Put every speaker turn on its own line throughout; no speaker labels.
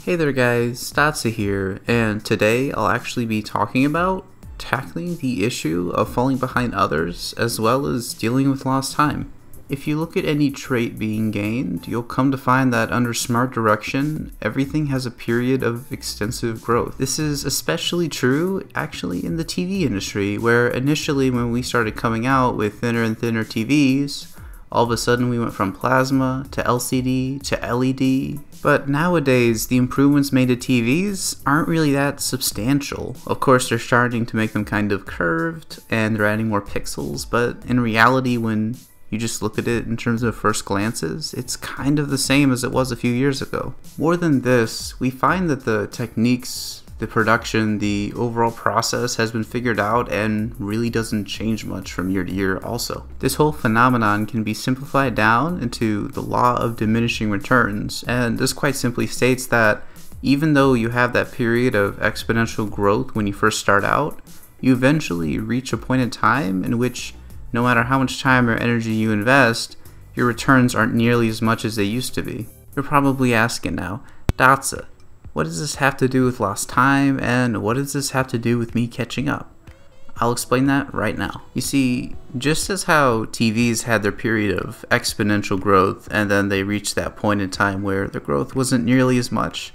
Hey there guys, Statsa here, and today I'll actually be talking about tackling the issue of falling behind others as well as dealing with lost time. If you look at any trait being gained, you'll come to find that under smart direction, everything has a period of extensive growth. This is especially true actually in the TV industry, where initially when we started coming out with thinner and thinner TVs, all of a sudden we went from plasma to LCD to LED. But nowadays, the improvements made to TVs aren't really that substantial. Of course, they're starting to make them kind of curved and they're adding more pixels, but in reality, when you just look at it in terms of first glances, it's kind of the same as it was a few years ago. More than this, we find that the techniques, the production, the overall process has been figured out and really doesn't change much from year to year also. This whole phenomenon can be simplified down into the law of diminishing returns, and this quite simply states that even though you have that period of exponential growth when you first start out, you eventually reach a point in time in which no matter how much time or energy you invest, your returns aren't nearly as much as they used to be. You're probably asking now, Datsa, what does this have to do with lost time, and what does this have to do with me catching up? I'll explain that right now. You see, just as how TVs had their period of exponential growth and then they reached that point in time where the growth wasn't nearly as much,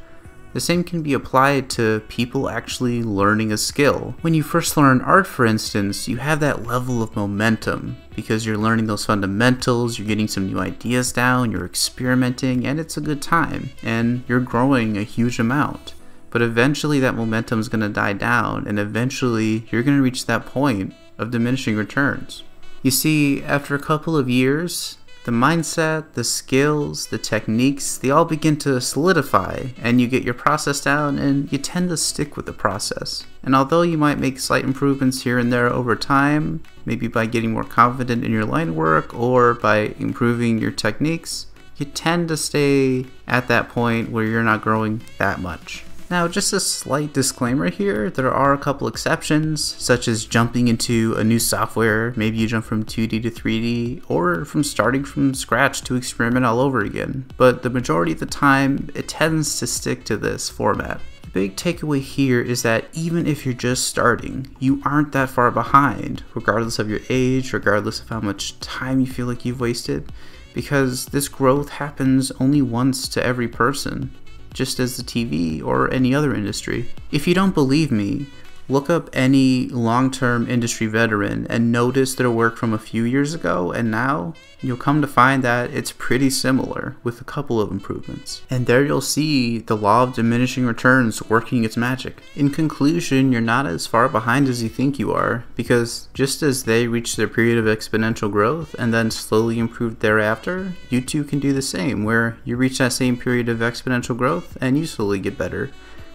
the same can be applied to people actually learning a skill. When you first learn art, for instance, you have that level of momentum because you're learning those fundamentals, you're getting some new ideas down, you're experimenting, and it's a good time, and you're growing a huge amount. But eventually that momentum is going to die down, and eventually you're going to reach that point of diminishing returns. You see, after a couple of years, the mindset, the skills, the techniques, they all begin to solidify, and you get your process down and you tend to stick with the process. And although you might make slight improvements here and there over time, maybe by getting more confident in your line work or by improving your techniques, you tend to stay at that point where you're not growing that much. Now, just a slight disclaimer here, there are a couple exceptions, such as jumping into a new software. Maybe you jump from 2D to 3D, or from starting from scratch to experiment all over again. But the majority of the time, it tends to stick to this format. The big takeaway here is that even if you're just starting, you aren't that far behind, regardless of your age, regardless of how much time you feel like you've wasted, because this growth happens only once to every person, just as the TV or any other industry. If you don't believe me, look up any long-term industry veteran and notice their work from a few years ago and now. You'll come to find that it's pretty similar with a couple of improvements. And there you'll see the law of diminishing returns working its magic. In conclusion, you're not as far behind as you think you are, because just as they reach their period of exponential growth and then slowly improve thereafter, you too can do the same, where you reach that same period of exponential growth and you slowly get better.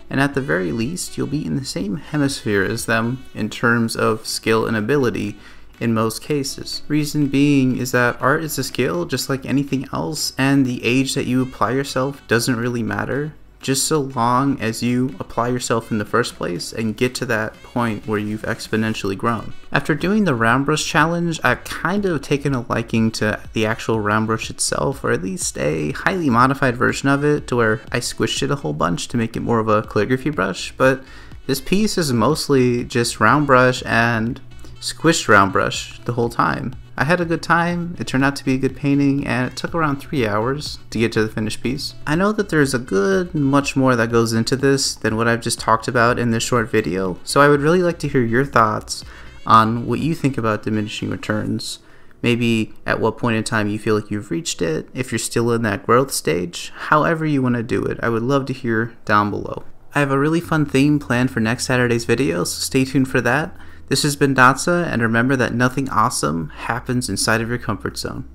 And at the very least, you'll be in the same hemisphere as them in terms of skill and ability in most cases. Reason being is that art is a skill just like anything else, and the age that you apply yourself doesn't really matter, just so long as you apply yourself in the first place and get to that point where you've exponentially grown. After doing the round brush challenge, I've kind of taken a liking to the actual round brush itself, or at least a highly modified version of it, to where I squished it a whole bunch to make it more of a calligraphy brush. But this piece is mostly just round brush and squished round brush the whole time. I had a good time, it turned out to be a good painting, and it took around 3 hours to get to the finished piece. I know that there's a good much more that goes into this than what I've just talked about in this short video, so I would really like to hear your thoughts on what you think about diminishing returns. Maybe at what point in time you feel like you've reached it, if you're still in that growth stage, however you want to do it. I would love to hear down below. I have a really fun theme planned for next Saturday's video, so stay tuned for that. This has been Datsa, and remember that nothing awesome happens inside of your comfort zone.